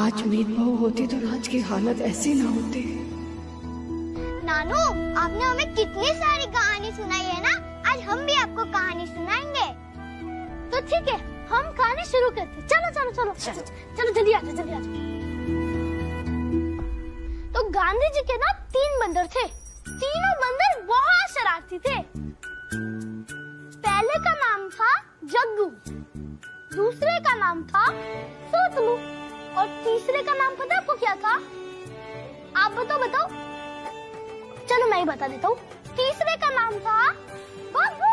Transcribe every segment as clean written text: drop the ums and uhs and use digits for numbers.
आज मीत बहू होती तो राज की हालत ऐसी ना होती। नानू, आपने हमें कितनी सारी कहानी सुनाई है ना, आज हम भी आपको कहानी सुनाएंगे। तो ठीक है, हम कहानी शुरू करते। चलो चलो चलो चलो चलो जल्दी आ जाओ, जल्दी आ जाओ। तो गांधी जी के ना 3 बंदर थे। तीनों बंदर बहुत शरारती थे। पहले का नाम था जग्गू, दूसरे का नाम था सोतलू और तीसरे का नाम पता आपको क्या था? आप बताओ। चलो मैं ही बता देता हूँ। तीसरे का नाम था बग्गू।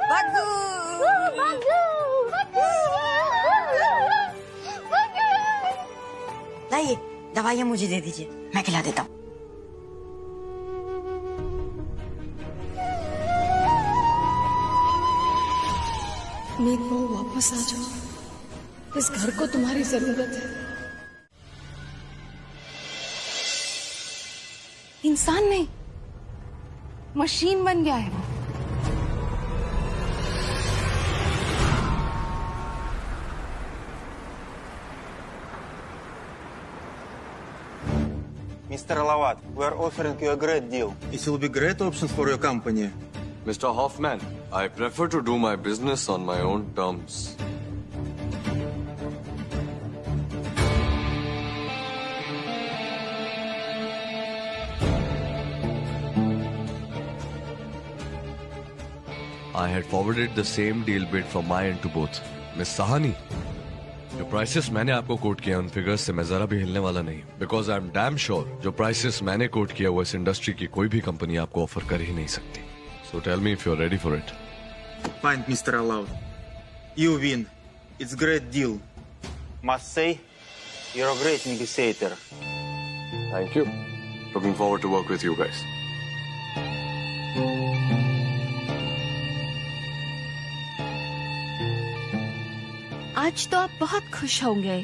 बग्गू बग्गू लाइए, दवाइयाँ मुझे दे दीजिए, मैं खिला देता हूँ। मीत बहू वापस आ जाओ, इस घर को तुम्हारी जरूरत है। इंसान नहीं, मशीन बन गया है वो। Mr. Alawat, we are offering you a great deal. It will be great options for your company. Mr. Hoffman, I prefer to do my business on my own terms. I had forwarded the same deal bid from my end to both. Miss Sahani, जो prices मैंने आपको coat किया उन figures से मैं जरा भी हिलने वाला नहीं, because I am damn sure जो प्राइसेस मैंने कोट किया वो इस इंडस्ट्री की कोई भी कंपनी आपको ऑफर कर ही नहीं सकती. So tell me if you're ready for it. Fine, Mr. Alawat. You win. It's a great deal. Must say, you're a great negotiator. Thank you. Looking forward to work with you guys. आज तो आप बहुत खुश होंगे।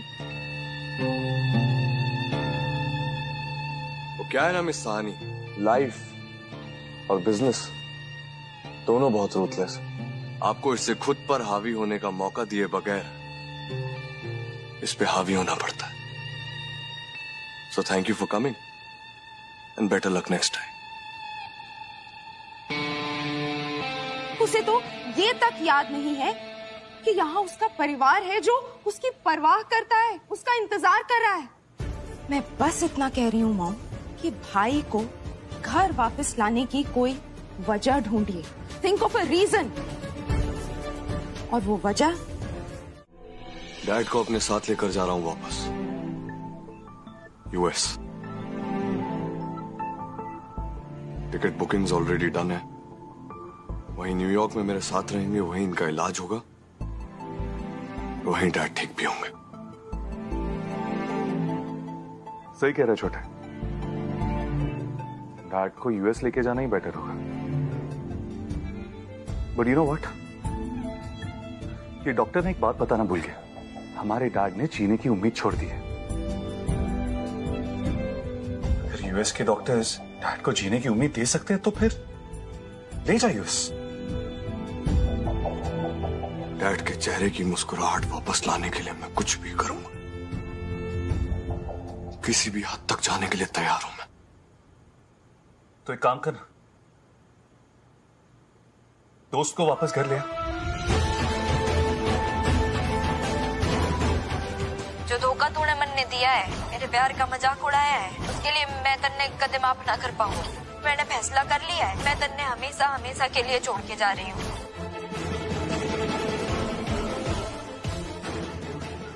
वो क्या है ना मिस सहानी, लाइफ और बिजनेस दोनों बहुत रूथलेस है. आपको इससे खुद पर हावी होने का मौका दिए बगैर इस पे हावी होना पड़ता है. So thank you for coming and better luck next time. उसे तो ये तक याद नहीं है कि यहाँ उसका परिवार है जो उसकी परवाह करता है, उसका इंतजार कर रहा है. मैं बस इतना कह रही हूँ मॉम कि भाई को घर वापस लाने की कोई वजह ढूंढिए. Think of a reason. और वो वजह डैड को अपने साथ लेकर जा रहा हूँ वापस US. Ticket bookings already done है. वहीं न्यूयॉर्क में मेरे साथ रहेंगे, वहीं इनका इलाज होगा, वहीं डैड ठीक भी होंगे. सही कह रहे छोटे, डैड को यूएस लेके जाना ही बेटर होगा. बट यू नो व्हाट, ये डॉक्टर ने एक बात बताना भूल गया. हमारे डैड ने जीने की उम्मीद छोड़ दी है. अगर यूएस के डॉक्टर्स डैड को जीने की उम्मीद दे सकते हैं तो फिर ले जा यूएस. डैड के चेहरे की मुस्कुराहट वापस लाने के लिए मैं कुछ भी करूंगा. किसी भी हद तक जाने के लिए तैयार हूं मैं. तो एक काम करना, दोस्त को वापस घर ले आ. जो धोखा तूने मन ने दिया है, मेरे प्यार का मजाक उड़ाया है, उसके लिए मैं तन्ने कदम माफ ना कर पाऊंगी. मैंने फैसला कर लिया है, मैं तन्ने हमेशा हमेशा के लिए छोड़ के जा रही हूँ.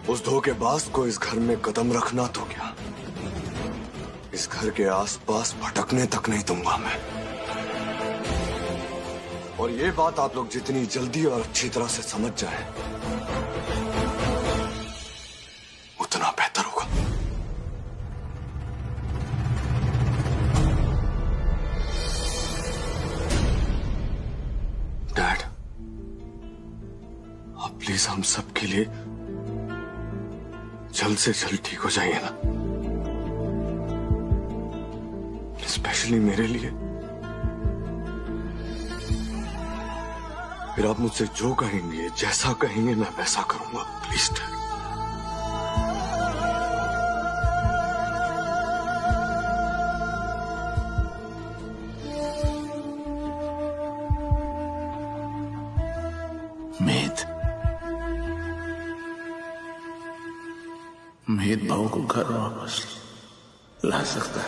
उस धोखेबाज को इस घर में कदम रखना तो क्या, इस घर के आसपास भटकने तक नहीं दूंगा मैं. और ये बात आप लोग जितनी जल्दी और अच्छी तरह से समझ जाएं, उतना बेहतर होगा. डैड, आप प्लीज हम सब के लिए जल्द से जल्द ठीक हो जाइए ना. स्पेशली मेरे लिए. फिर आप मुझसे जो कहेंगे, जैसा कहेंगे, मैं वैसा करूंगा. Please dad. बहू को घर वापस ला सकता है।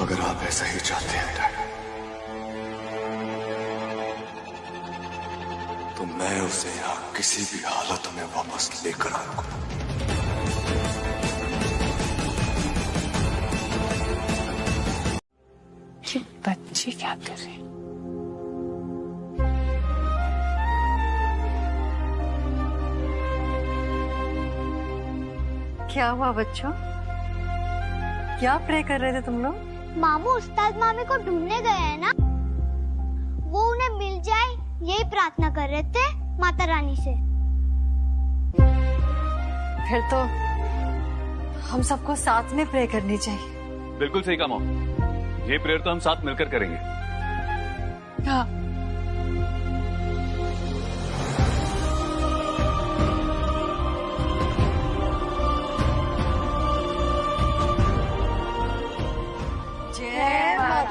अगर आप ऐसा ही चाहते हैं डैड, तो मैं उसे यहाँ किसी भी हालत में वापस लेकर आऊंगा। ये बच्चे क्या कर रहे हैं? क्या हुआ बच्चों? क्या प्रे कर रहे थे तुम लोग? मामू उस्ताद मामी को ढूंढने गए हैं ना, वो उन्हें मिल जाए यही प्रार्थना कर रहे थे माता रानी से। फिर तो हम सबको साथ में प्रे करनी चाहिए। बिल्कुल सही कहा मॉम, ये प्रेयर तो हम साथ मिलकर करेंगे। हाँ।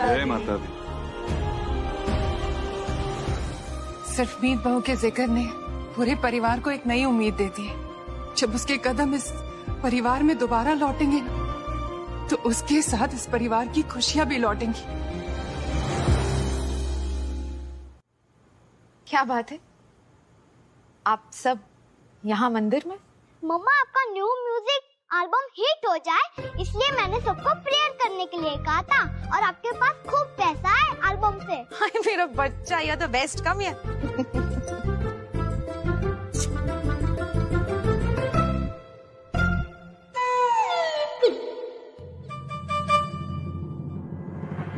जय माता दी। सिर्फ मीत बहू के जिक्र ने पूरे परिवार को एक नई उम्मीद दे दी है। जब उसके कदम इस परिवार में दोबारा लौटेंगे ना, तो उसके साथ इस परिवार की खुशियां भी लौटेंगी। क्या बात है, आप सब यहाँ मंदिर में? मम्मा, आपका न्यू म्यूजिक एल्बम हिट हो जाए इसलिए मैंने सबको प्रेयर करने के लिए कहा था, और आपके पास खूब पैसा है एल्बम से। हाय मेरा बच्चा, यह तो बेस्ट कम है।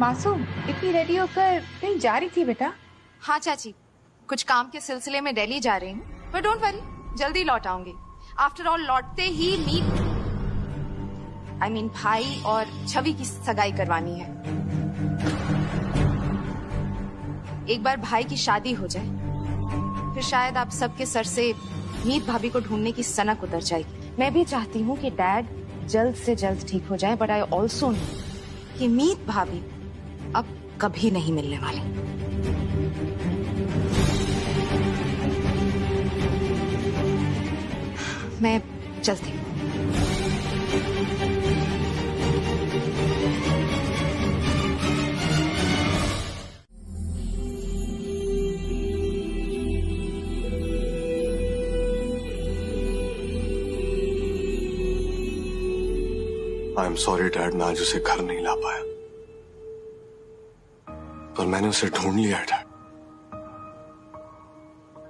मासूम, इतनी रेडी होकर कहीं जा रही थी बेटा? हाँ चाची, कुछ काम के सिलसिले में दिल्ली जा रही हूँ, पर डोंट वरी, जल्दी लौट आऊंगी। आफ्टर ऑल लौटते ही भाई और छवि की सगाई करवानी है। एक बार भाई की शादी हो जाए, फिर शायद आप सबके सर से मीत भाभी को ढूंढने की सनक उतर जाएगी। मैं भी चाहती हूँ कि डैड जल्द से जल्द ठीक हो जाए, बट आई ऑल्सो नो कि मीत भाभी अब कभी नहीं मिलने वाली। मैं चलती हूँ। आई एम सॉरी डैड, मैं आज उसे घर नहीं ला पाया, पर मैंने उसे ढूंढ लिया है dad.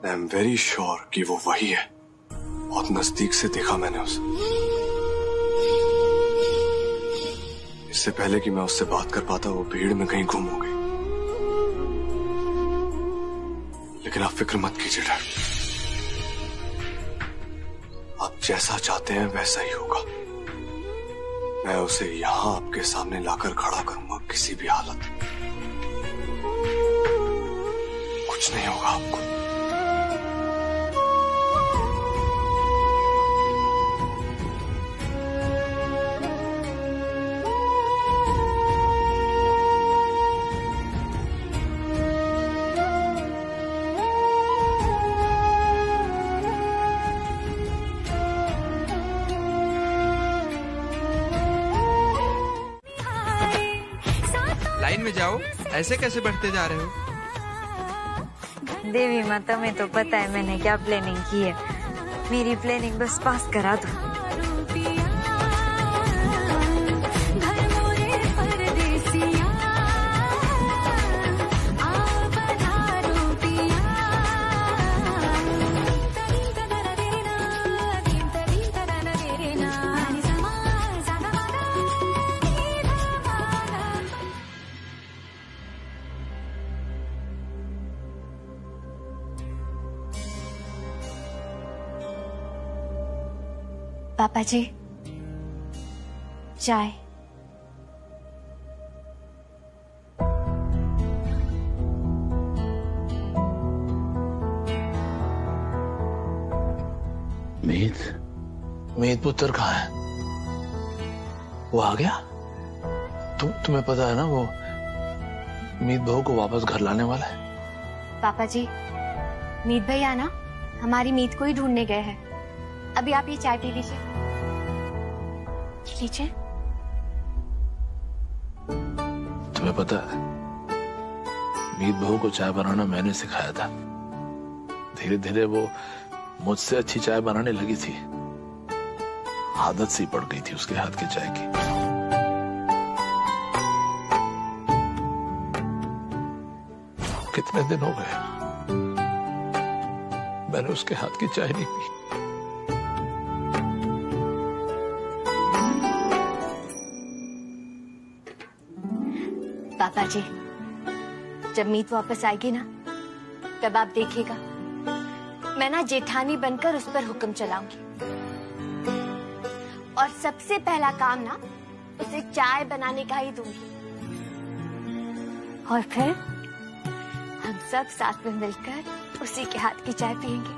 I am very sure कि वो वही है। बहुत नजदीक से देखा मैंने उसे। इससे पहले कि मैं उससे बात कर पाता, वो भीड़ में कहीं गुम हो गई। लेकिन आप फिक्र मत कीजिए डैड, आप जैसा चाहते हैं वैसा ही होगा। मैं उसे यहां आपके सामने लाकर खड़ा करूंगा, किसी भी हालत में। कुछ नहीं होगा आपको। लाइन में जाओ, ऐसे कैसे बढ़ते जा रहे हो? देवी माता, में तो पता है मैंने क्या प्लानिंग की है। मेरी प्लानिंग बस पास करा दो। पापा जी, चाय। मीत पुत्र कहाँ है? वो आ गया? तुम्हें पता है ना वो मीत बहू को वापस घर लाने वाला है। पापा जी, मीत भैया ना हमारी मीत को ही ढूंढने गए हैं। अभी आप ये चाय पी लीजिए। लीजिए। तुम्हें पता है मीत बहू को चाय बनाना मैंने सिखाया था। धीरे धीरे वो मुझसे अच्छी चाय बनाने लगी थी। आदत सी पड़ गई थी उसके हाथ की चाय की। कितने दिन हो गए मैंने उसके हाथ की चाय नहीं पी। पापा जी, जब मीत वापस आएगी ना तब आप देखिएगा, मैं ना जेठानी बनकर उस पर हुक्म चलाऊंगी और सबसे पहला काम ना उसे चाय बनाने का ही दूंगी। और फिर हम सब साथ में मिलकर उसी के हाथ की चाय पियेंगे।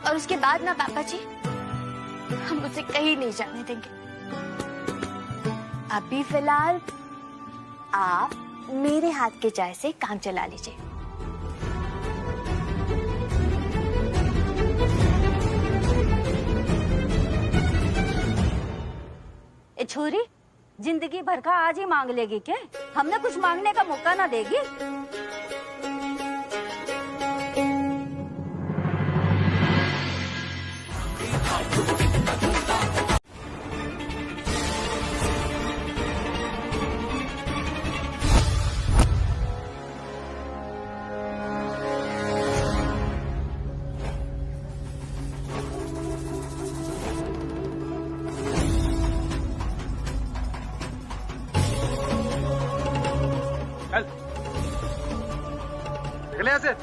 और उसके बाद ना पापा जी, हम उसे कहीं नहीं जाने देंगे। अभी फिलहाल आप मेरे हाथ के चाय से काम चला लीजिए। ए छोरी, जिंदगी भर का आज ही मांग लेगी क्या? हमने कुछ मांगने का मौका ना देगी? निकले यहाँ से,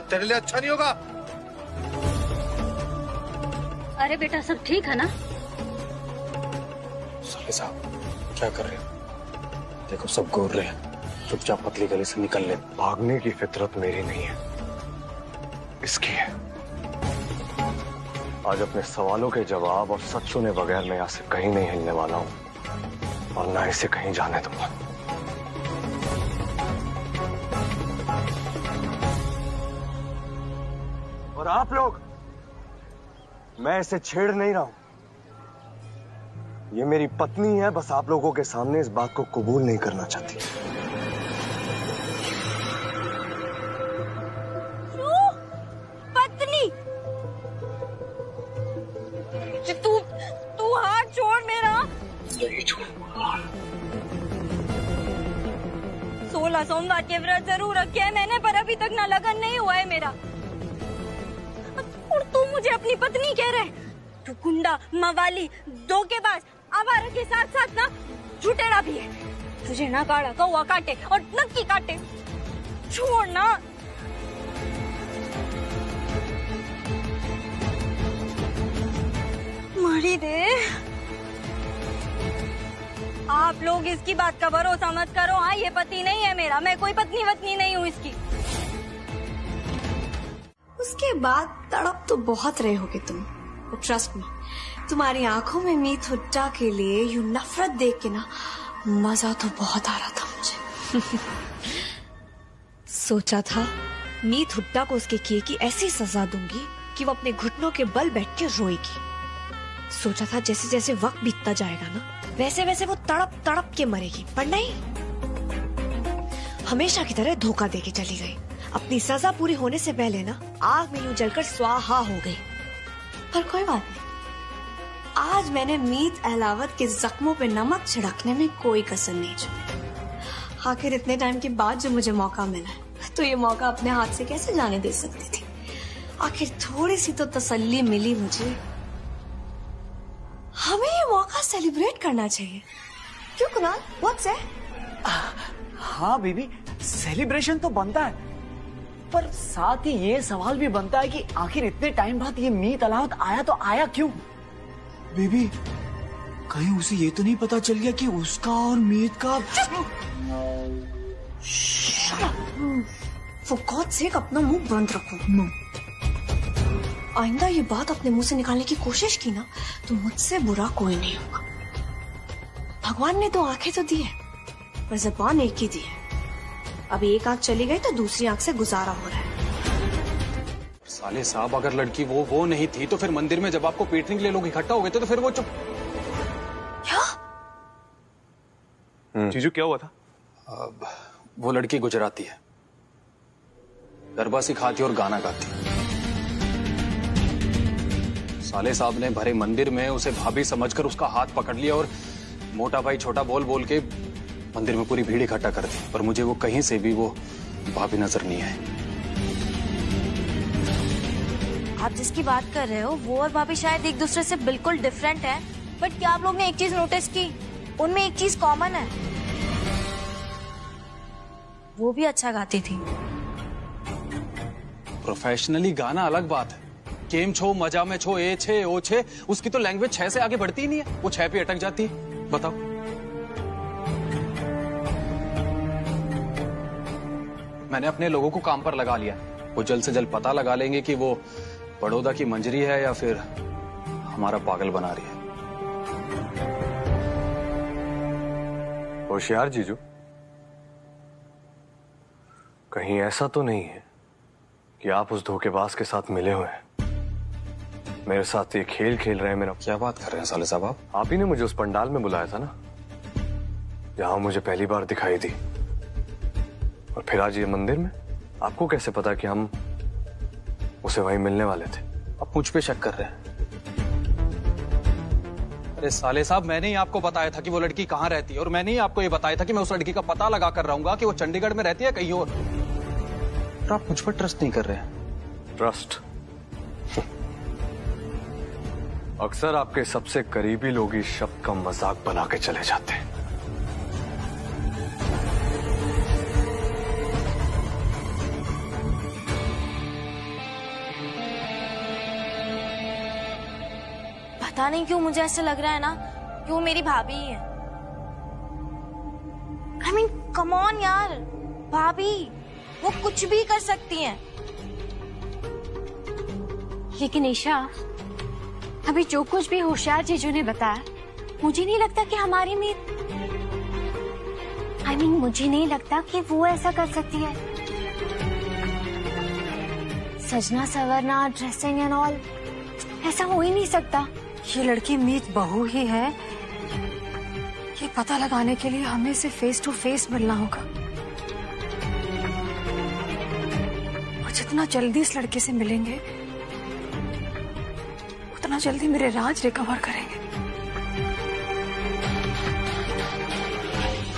तेरे लिए अच्छा नहीं होगा। अरे बेटा, सब ठीक है ना? साले साहब क्या कर रहे हैं? देखो सब घूर रहे हैं, चुपचाप पतली गली से निकल ले। भागने की फितरत मेरी नहीं है, इसकी है। आज अपने सवालों के जवाब और सच सुने बगैर मैं यहाँ से कहीं नहीं हिलने वाला हूँ और ना इसे कहीं जाने दूंगा। और आप लोग, मैं इसे छेड़ नहीं रहा हूं। ये मेरी पत्नी है, बस आप लोगों के सामने इस बात को कबूल नहीं करना चाहती। पत्नी? तू हाथ छोड़ मेरा। नहीं छोड़ूंगा। 16 सोमवार के व्रत जरूर रखे हैं मैंने, पर अभी तक ना लगन नहीं हुआ है मेरा। और तू मुझे अपनी पत्नी कह रहे? तू गुंडा, मवाली, धोखेबाज, आवारा के साथ साथ ना झूठेड़ा भी है। तुझे ना काड़ा कौवा काटे और नक्की काटे। छोड़ ना। मरी दे। आप लोग इसकी बात का भरोसा मत करो। हाँ, ये पति नहीं है मेरा, मैं कोई पत्नी वत्नी नहीं हूँ इसकी। उसके बाद तड़प तो बहुत रहे होगे तुम, ट्रस्ट मी, तुम्हारी आंखों में मीत हुड्डा के लिए यूं नफरत देख के ना मजा तो बहुत आ रहा था मुझे। सोचा था मीत हुड्डा को उसके किए की ऐसी सजा दूंगी कि वो अपने घुटनों के बल बैठ के रोएगी। सोचा था जैसे जैसे वक्त बीतता जाएगा ना वैसे वैसे वो तड़प तड़प के मरेगी, पर नहीं, हमेशा की तरह धोखा देके चली गई। अपनी सजा पूरी होने से पहले ना आग में यूं जलकर स्वाहा हो गई। पर कोई बात नहीं, आज मैंने मीत अहलावत के जख्मों पे नमक छिड़कने में कोई कसर नहीं छोड़ी। आखिर इतने टाइम के बाद जो मुझे मौका मिला तो ये मौका अपने हाथ से कैसे जाने दे सकती थी। आखिर थोड़ी सी तो तसल्ली मिली मुझे। हमें ये मौका सेलिब्रेट करना चाहिए, क्यों कुणाल? व्हाट्स है? हाँ बेबी, सेलिब्रेशन तो बनता है, पर साथ ही ये सवाल भी बनता है कि आखिर इतने टाइम बाद ये मीत अहलावत आया तो आया क्यों? बेबी, कहीं उसे ये तो नहीं पता चल गया कि उसका और मीत का। For God's sake, अपना मुंह बंद रखो। आइंदा ये बात अपने मुंह से निकालने की कोशिश की ना तो मुझसे बुरा कोई नहीं होगा। भगवान ने 2 आंखें तो दी है, पर ज़बान एक ही दी है। अभी एक आंख चली गई तो दूसरी आंख से गुजारा हो रहा है। साले साहब, अगर लड़की वो नहीं थी तो फिर मंदिर में जब आपको पीटने के लिए लोग इकट्ठा हो गए थे तो फिर वो चुप। जीजू क्या हुआ था? वो लड़की गुजराती है, गरबा सिखाती और गाना गाती। साले साहब ने भरे मंदिर में उसे भाभी समझकर उसका हाथ पकड़ लिया और मोटा भाई छोटा बोल बोल के मंदिर में पूरी भीड़ इकट्ठा कर दी, पर मुझे वो कहीं से भी वो भाभी नजर नहीं आई। आप जिसकी बात कर रहे हो वो और भाभी शायद एक दूसरे से बिल्कुल डिफरेंट है, बट क्या आप लोग ने एक चीज नोटिस की? उनमें एक चीज कॉमन है, वो भी अच्छा गाती थी। प्रोफेशनली गाना अलग बात है, केम छो मजा में छो ए छे ओ छे, उसकी तो लैंग्वेज 6 से आगे बढ़ती ही नहीं है, वो 6 पे अटक जाती है। बताओ। मैंने अपने लोगों को काम पर लगा लिया, वो जल्द से जल्द पता लगा लेंगे कि वो बड़ौदा की मंजरी है या फिर हमारा पागल बना रही है। होशियार जीजू, कहीं ऐसा तो नहीं है कि आप उस धोखेबाज के साथ मिले हुए हैं, मेरे साथ ये खेल खेल रहे हैं मेरा? क्या बात कर रहे हैं साले साहब आप ही ने मुझे उस पंडाल में बुलाया था ना, जहां मुझे पहली बार दिखाई दी, और फिर आज ये मंदिर में। आपको कैसे पता कि हम उसे वहीं मिलने वाले थे? आप मुझ पे शक कर रहे हैं? अरे साले साहब, मैंने ही आपको बताया था कि वो लड़की कहाँ रहती है, और मैंने ही आपको ये बताया था कि मैं उस लड़की का पता लगा कर रहूंगा कि वो चंडीगढ़ में रहती है कहीं और। तो आप मुझ पर ट्रस्ट नहीं कर रहे हैं। ट्रस्ट? अक्सर आपके सबसे करीबी लोग इस शब्द का मजाक बना के चले जाते हैं। पता नहीं क्यों मुझे ऐसे लग रहा है ना कि वो मेरी भाभी ही है। I mean, come on यार, भाभी वो कुछ भी कर सकती हैं। लेकिन ईशा, अभी जो कुछ भी होशियार जीजू ने बताया, मुझे नहीं लगता कि हमारी मीत, I mean, मुझे नहीं लगता कि वो ऐसा कर सकती है। सजना सवरना, ड्रेसिंग एंड ऑल, ऐसा हो ही नहीं सकता। ये लड़की मीत बहू ही है, ये पता लगाने के लिए हमें से फेस टू फेस मिलना होगा, और जितना जल्दी इस लड़के से मिलेंगे उतना जल्दी मेरे राज रिकवर करेंगे।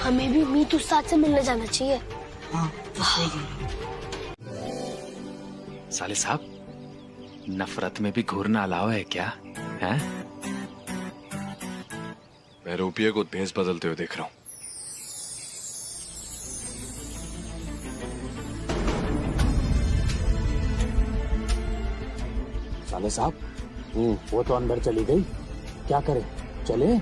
हमें भी मीत उस्ताद से मिलने जाना चाहिए। हाँ, साले साहब, नफरत में भी घूरना अलावा है क्या? हैं? मैं रुपये को भेस बदलते हुए देख रहा हूं। साले साहब, वो तो अंदर चली गई, क्या करें? चले?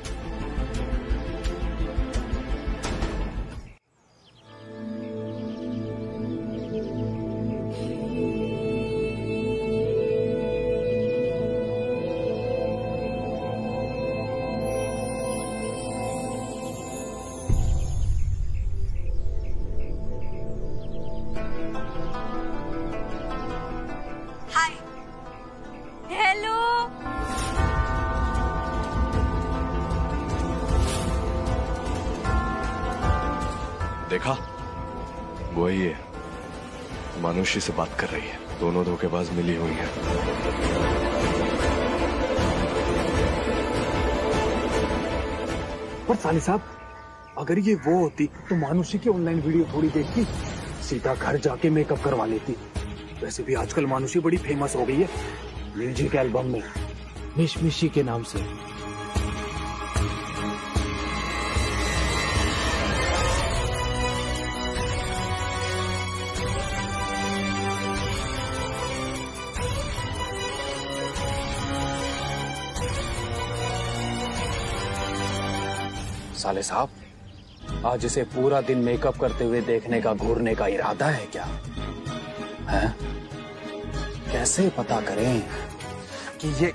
देखा, वही है, मानुषी से बात कर रही है। दोनों धोखेबाज मिली हुई हैं। पर साले साहब, अगर ये वो होती तो मानुषी की ऑनलाइन वीडियो थोड़ी देखती, सीधा घर जाके मेकअप करवा लेती। वैसे भी आजकल मानुषी बड़ी फेमस हो गई है म्यूजिक एल्बम में, मिशमिशी के नाम से। साले साहब, आज इसे पूरा दिन मेकअप करते हुए देखने का, घूरने का इरादा है क्या? हैं? कैसे पता करें कि ये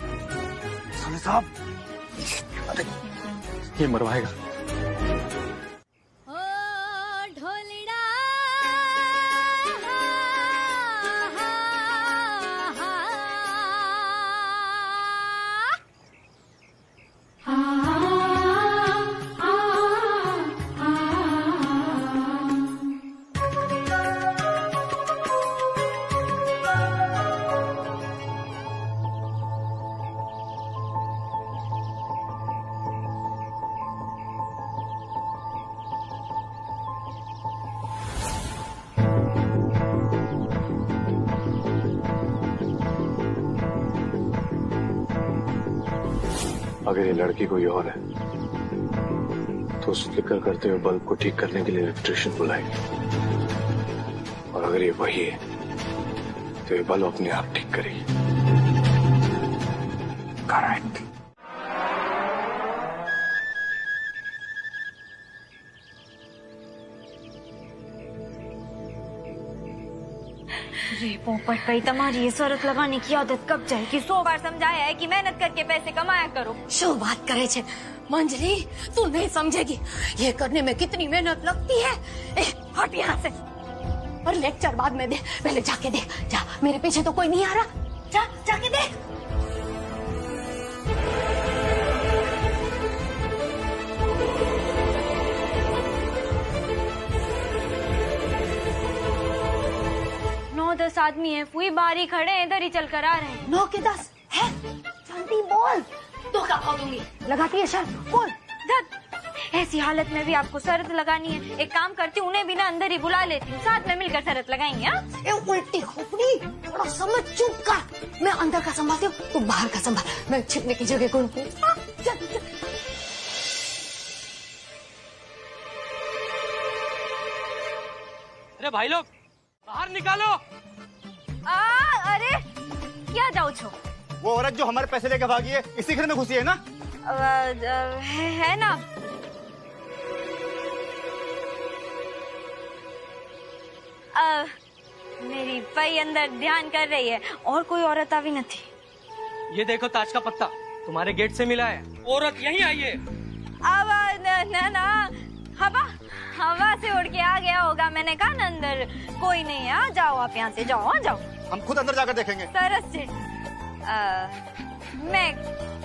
साले साहब, अरे ये मरवाएगा। अगर ये लड़की कोई और है तो उस फ्लिकर करते हुए बल्ब को ठीक करने के लिए इलेक्ट्रिशियन बुलाएगी, और अगर ये वही है तो ये बल्ब अपने आप ठीक करेगी। करेक्ट। अरे पोपट भाई, तुम्हारी ये शरत लगाने की आदत कब जाएगी? 100 बार समझाया है कि मेहनत करके पैसे कमाया करो। शो बात करे छे मंजरी, तू नहीं समझेगी ये करने में कितनी मेहनत लगती है। हट यहाँ से। और लेक्चर बाद में दे, पहले जाके देख। जा, मेरे पीछे तो कोई नहीं आ रहा। जा, जाके देख। नौ 10 आदमी है, फुई बाहर ही खड़े हैं, इधर ही चल कर आ रहे हैं। 9 के 10 है। जल्दी बोल, तो क्या खा दूंगी? लगाती है शर्त, बोल। ऐसी हालत में भी आपको शर्त लगानी है? एक काम करती हूँ, उन्हें भी ना अंदर ही बुला लेती हूँ, साथ में मिलकर शर्त लगाएंगे। ए उल्टी खोपड़ी, थोड़ा समझ, चुप कर। मैं अंदर का संभालती हूँ, तू बाहर का संभाल। मैं छिपने की जगह कौन? अरे भाई लोग बाहर निकालो। अरे क्या जाओ छो? वो औरत जो हमारे पैसे लेकर भागी है, इसी घर में घुसी है ना? है ना। मेरी भाई अंदर ध्यान कर रही है, और कोई औरत अभी नहीं थी। ये देखो ताज का पत्ता तुम्हारे गेट से मिला है, औरत यहीं आई है। अब ना हवा से उड़ के आ गया होगा। मैंने कहा ना अंदर कोई नहीं है। जाओ आप यहाँ से, जाओ जाओ। हम खुद अंदर जाकर देखेंगे। सरस से मैं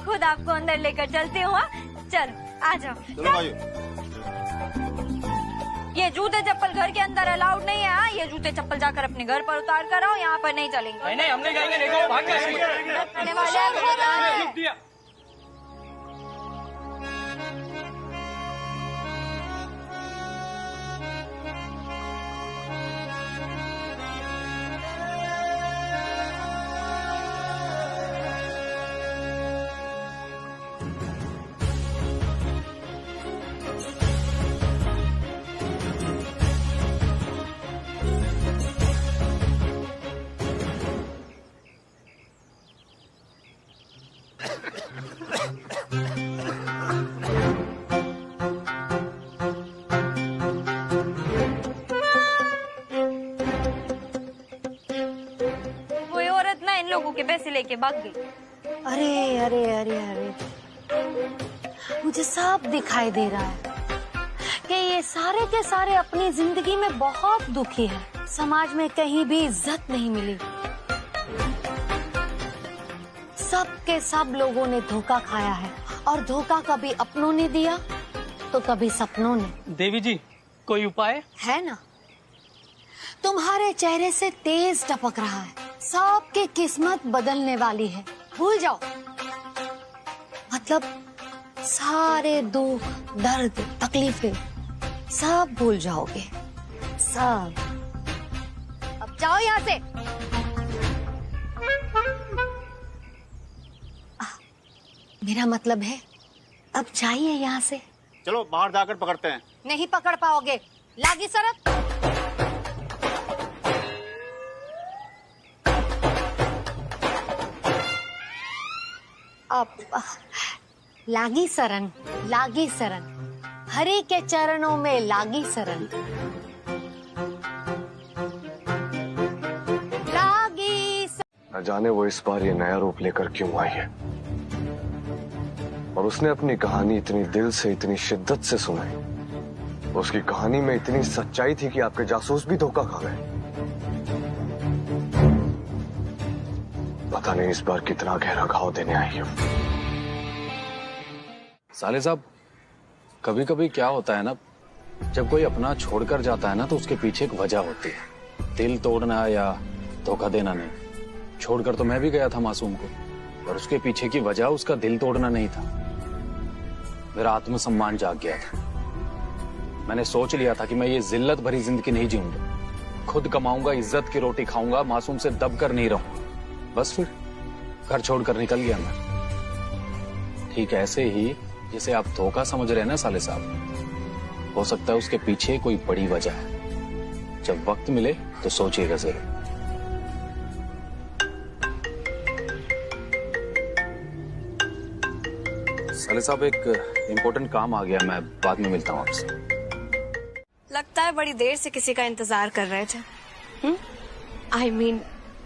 खुद आपको अंदर लेकर चलती हूँ। चलो आ जाओ। ये जूते चप्पल घर के अंदर अलाउड नहीं है। ये जूते चप्पल जाकर अपने घर पर उतार कर आओ, यहाँ पर नहीं चलेंगे। नहीं, हम नहीं जाएंगे। देखो भाग गए। के पैसे लेके भाग गई। अरे अरे अरे अरे, मुझे सब दिखाई दे रहा है कि ये सारे के सारे अपनी जिंदगी में बहुत दुखी हैं। समाज में कहीं भी इज्जत नहीं मिली। सब के सब लोगों ने धोखा खाया है, और धोखा कभी अपनों ने दिया तो कभी सपनों ने। देवी जी, कोई उपाय है ना? तुम्हारे चेहरे से तेज टपक रहा है। सबकी किस्मत बदलने वाली है। भूल जाओ, मतलब सारे दुख, दर्द, तकलीफें सब भूल जाओगे, सब। अब जाओ यहाँ से। मेरा मतलब है अब जाइए यहाँ से। चलो बाहर जाकर पकड़ते हैं। नहीं पकड़ पाओगे, लागी शरत। अब लागी शरण, लागी शरण, हरि के चरणों में लागी शरण। लागी न जाने वो इस बार ये नया रूप लेकर क्यों आई है, और उसने अपनी कहानी इतनी दिल से, इतनी शिद्दत से सुनाई। उसकी कहानी में इतनी सच्चाई थी कि आपके जासूस भी धोखा खा गए। पता नहीं इस बार कितना गहरा घाव देने आई है। साले साहब, कभी कभी क्या होता है ना, जब कोई अपना छोड़कर जाता है ना तो उसके पीछे एक वजह होती है। दिल तोड़ना या धोखा देना नहीं। छोड़कर तो मैं भी गया था मासूम को, और उसके पीछे की वजह उसका दिल तोड़ना नहीं था। मेरा आत्मसम्मान जाग गया था। मैंने सोच लिया था कि मैं ये जिल्लत भरी जिंदगी नहीं जीऊंगा। खुद कमाऊंगा, इज्जत की रोटी खाऊंगा, मासूम से दब कर नहीं रहूंगा। बस फिर घर छोड़कर निकल गया मैं। ठीक ऐसे ही जिसे आप धोखा समझ रहे हैं ना साले साहब, हो सकता है उसके पीछे कोई बड़ी वजह है। जब वक्त मिले तो सोचिएगा जरूर। साले साहब एक इम्पोर्टेंट काम आ गया, मैं बाद में मिलता हूँ आपसे। लगता है बड़ी देर से किसी का इंतजार कर रहे थे। I mean,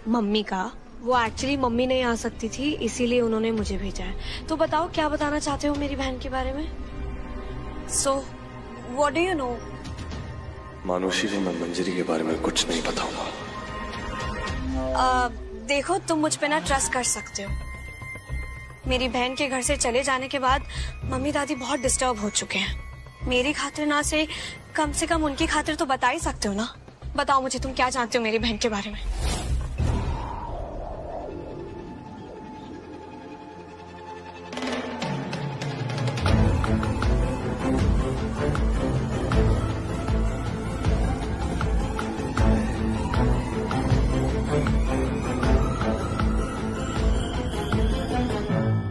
मम्मी का। वो एक्चुअली मम्मी नहीं आ सकती थी, इसीलिए उन्होंने मुझे भेजा है। तो बताओ क्या बताना चाहते हो मेरी बहन के बारे में? So, what do you know? मानुषी को मैं मंजरी के बारे में कुछ नहीं बताऊंगा। देखो तुम मुझ पे ना ट्रस्ट कर सकते हो। मेरी बहन के घर से चले जाने के बाद मम्मी दादी बहुत डिस्टर्ब हो चुके हैं। मेरी खातिर ना से कम उनकी खातिर तो बता ही सकते हो ना। बताओ मुझे तुम क्या जानते हो मेरी बहन के बारे में?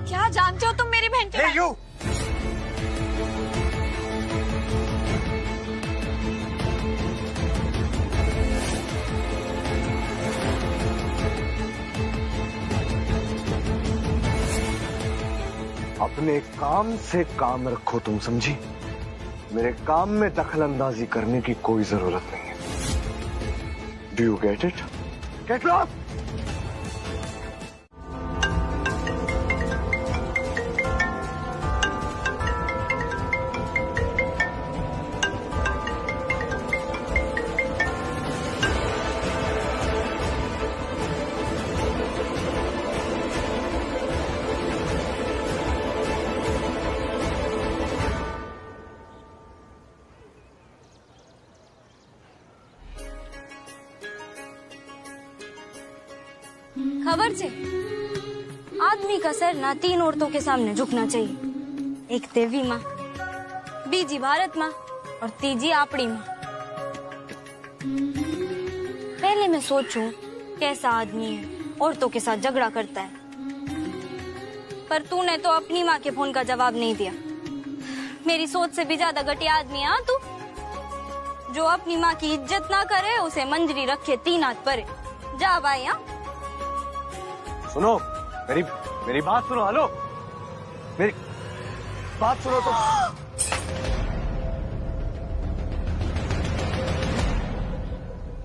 क्या जानते हो तुम मेरी बहन के बारे में? अपने काम से काम रखो, तुम समझी? मेरे काम में दखल अंदाजी करने की कोई जरूरत नहीं है। Do you get it? Get lost. खबर से आदमी का सर ना 3 औरतों के सामने झुकना चाहिए। एक देवी माँ, बीजी भारत माँ और तीजी आपड़ी माँ। पहले मैं सोचूं कैसा आदमी है, औरतों के साथ झगड़ा करता है, पर तूने तो अपनी माँ के फोन का जवाब नहीं दिया। मेरी सोच से भी ज्यादा घटिया आदमी है तू। जो अपनी माँ की इज्जत ना करे उसे मंजरी रखे 3 हाथ पर। जा भाई। यहाँ सुनो, मेरी बात सुनो। हेलो, मेरी बात सुनो तो।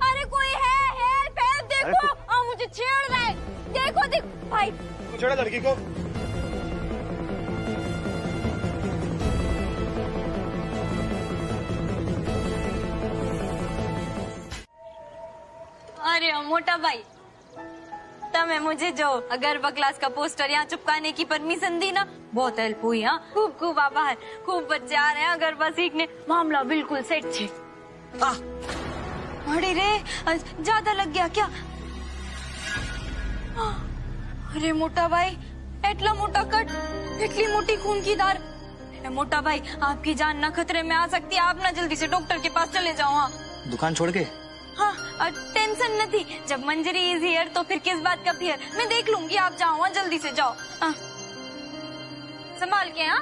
अरे कोई है, हेल्प हेल्प, देखो मुझे छेड़ रहा है। देखो भाई, छेड़ा लड़की को। अरे मोटा भाई, तमें मुझे जो अगरबा क्लास का पोस्टर यहाँ चिपकाने की परमिशन दी ना, बहुत हेल्प हुई। हाँ, खूब आभार। खूब बच्चे आ रहे हैं अगरबा सीखने। मामला बिल्कुल सेट छे। अरे रे, ज्यादा लग गया क्या? अरे मोटा भाई, एटला मोटा कट, इतनी मोटी खून की धार। मोटा भाई, आपकी जान ना खतरे में आ सकती है। आप ना जल्दी से डॉक्टर के पास चले जाओ। हाँ, दुकान छोड़ के? हाँ, टेंशन नहीं। जब मंजरी इज हियर तो फिर किस बात का फियर? मैं देख लूंगी, आप जाओ। हाँ, जल्दी से जाओ। संभाल के। हाँ,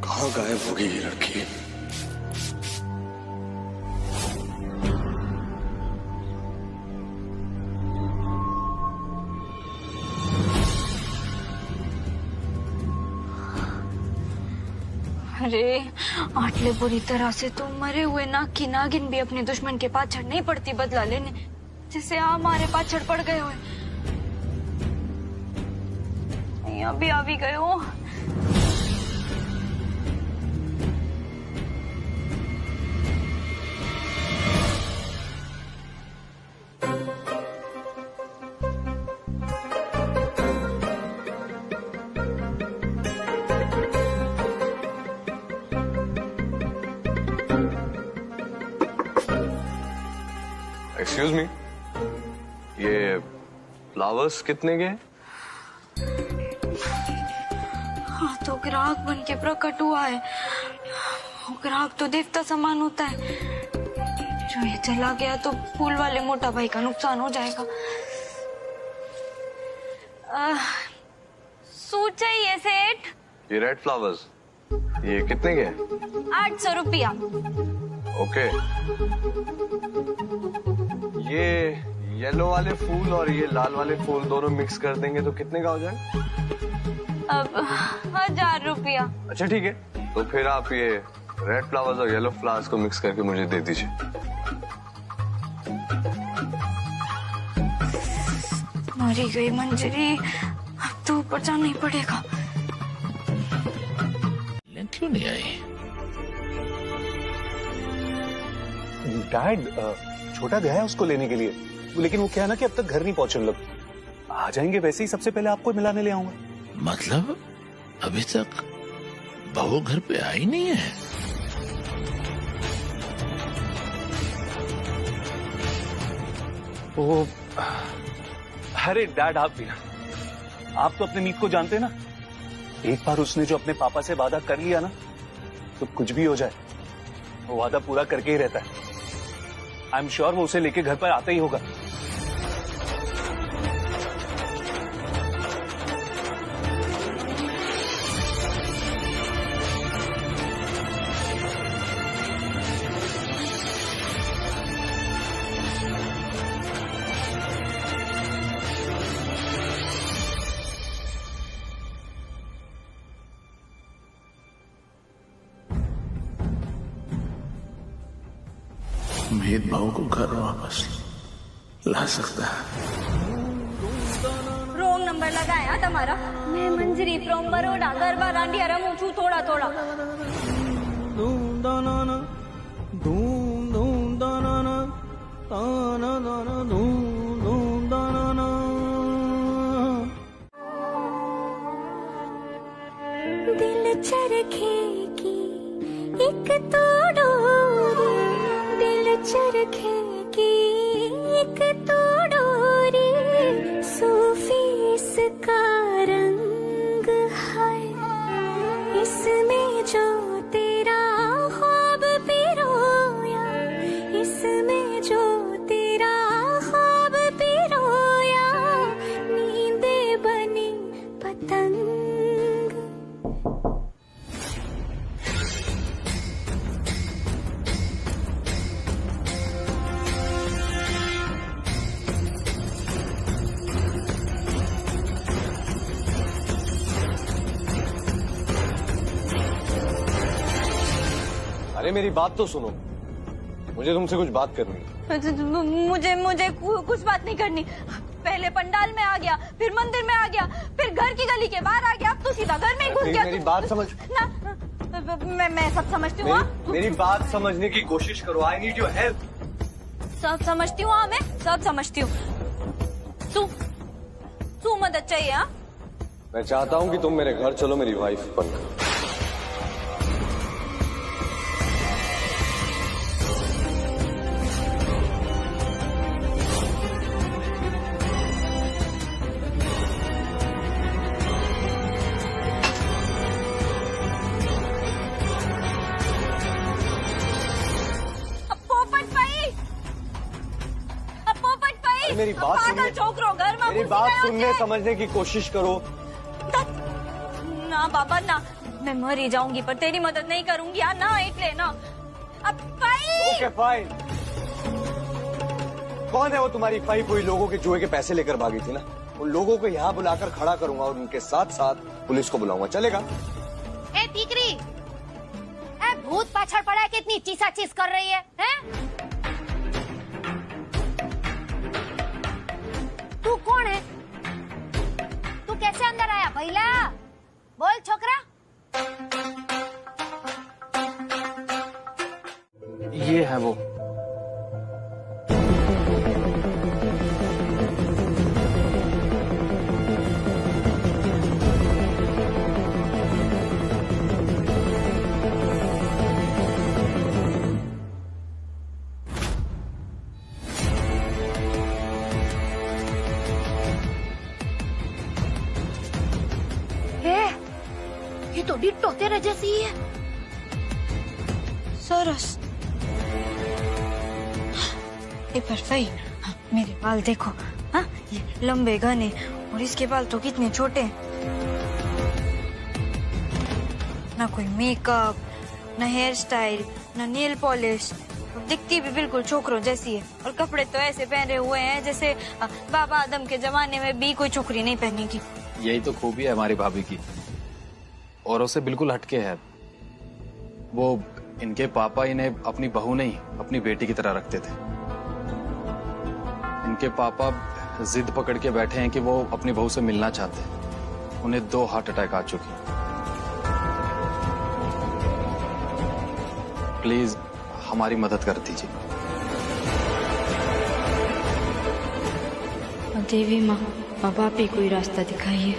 कहाँ गायब हो गई ये लड़की? अरे आटले बुरी तरह से तो मरे हुए नाग की नागिन भी अपने दुश्मन के पाछड़ नहीं पड़ती बदला लेने, जिससे हमारे पाछड़ पड़ गए हुए। अभी आ भी गए हो। एक्सक्यूज मी, ये फ्लावर्स कितने के हैं? हाँ, तो ग्राहक बन के प्रकट हुआ है। ग्राहक तो देवता समान होता है। जो ये चला गया तो फूल वाले मोटा भाई का नुकसान हो जाएगा। सूट चाहिए सेठ। ये रेड फ्लावर्स ये कितने के हैं? 800 रुपया। ओके। ये येलो वाले फूल और ये लाल वाले फूल दोनों मिक्स कर देंगे तो कितने का हो जाएगा? अब 1000 रुपया। अच्छा ठीक है, तो फिर आप ये रेड फ्लावर्स और येलो फ्लावर्स को मिक्स करके मुझे दे दीजिए। मरी गई मंजरी, अब तो ऊपर जाना ही पड़ेगा। क्यों नहीं आई? डैड छोटा गया है उसको लेने के लिए, लेकिन वो क्या है ना कि अब तक घर नहीं पहुंचे। लोग आ जाएंगे वैसे ही, सबसे पहले आपको मिलाने ले आऊंगा। मतलब अभी तक बहू घर पे आई नहीं है? ओ, अरे डैड आप भी, आप तो अपने मीत को जानते हैं ना। एक बार उसने जो अपने पापा से वादा कर लिया ना, तो कुछ भी हो जाए वो वादा पूरा करके ही रहता है। आई एम श्योर वो उसे लेके घर पर आता ही होगा। मीत बहू को घर वापस ला सकता है। रोंग नंबर लगाया तुम्हारा। मैं मंजरी फ्रॉम बरोडा, गरबा डांडिया रमू छू थोड़ा थोड़ा। दिल चरखे की एक तो डोरी, दिल चरखे की एक तो डोरी, सूफी इसका रंग है, इसमें जो तेरा ख्वाब पिरोया, इसमें जो तेरा ख्वाब पिरोया, नींदे बनी पतंग। अरे मेरी बात तो सुनो, मुझे तुमसे कुछ बात करनी है। मुझे कुछ बात नहीं करनी। पहले पंडाल में आ गया, फिर मंदिर में आ गया, फिर घर की गली के बाहर आ गया, अब तो सीधा घर में ही घुस गया। मेरी बात समझ ना, मैं सब समझती हूँ। मेरी बात समझने की कोशिश करो। I need your help. सब समझती हूँ, मैं सब समझती हूँ। तू मदद चाहिए? हाँ, मैं चाहता हूँ कि तुम मेरे घर चलो मेरी वाइफ बनकर। मेरी बात सुनने, मेरी बात सुनने समझने की कोशिश करो। ना बाबा ना, मैं मर ही जाऊंगी पर तेरी मदद नहीं करूंगी। ना इतने ना। अब ओके फाइन। कौन है वो तुम्हारी फाई हुई लोगों के जुए के पैसे लेकर भागी थी ना? उन लोगों को यहाँ बुलाकर खड़ा करूंगा और उनके साथ साथ पुलिस को बुलाऊंगा। चलेगा? ए टीकरी, ए भूत पाछड़ पड़ा है, कितनी चीसा चीस कर रही है? तू कौन है? तू कैसे अंदर आया? भैला बोल छोकरा। ये है वो। ये तो डिट्टो तेरे जैसी ही है। सरस, पर भाई, हाँ, मेरे बाल देखो, हाँ ये लंबे घने, और इसके बाल तो कितने छोटे हैं। ना कोई मेकअप, ना हेयर स्टाइल, ना नेल पॉलिश, दिखती भी बिल्कुल छोकरों जैसी है। और कपड़े तो ऐसे पहने हुए हैं जैसे बाबा आदम के जमाने में भी कोई छोकरी नहीं पहनेगी। यही तो खूबी है हमारी भाभी की, औरों से बिल्कुल हटके है। वो इनके पापा इन्हें अपनी बहू नहीं अपनी बेटी की तरह रखते थे। इनके पापा जिद पकड़ के बैठे हैं कि वो अपनी बहू से मिलना चाहते हैं। उन्हें 2 हार्ट अटैक आ चुके हैं। प्लीज हमारी मदद कर दीजिए। देवी माँ, अब आप ही कोई रास्ता दिखाइए।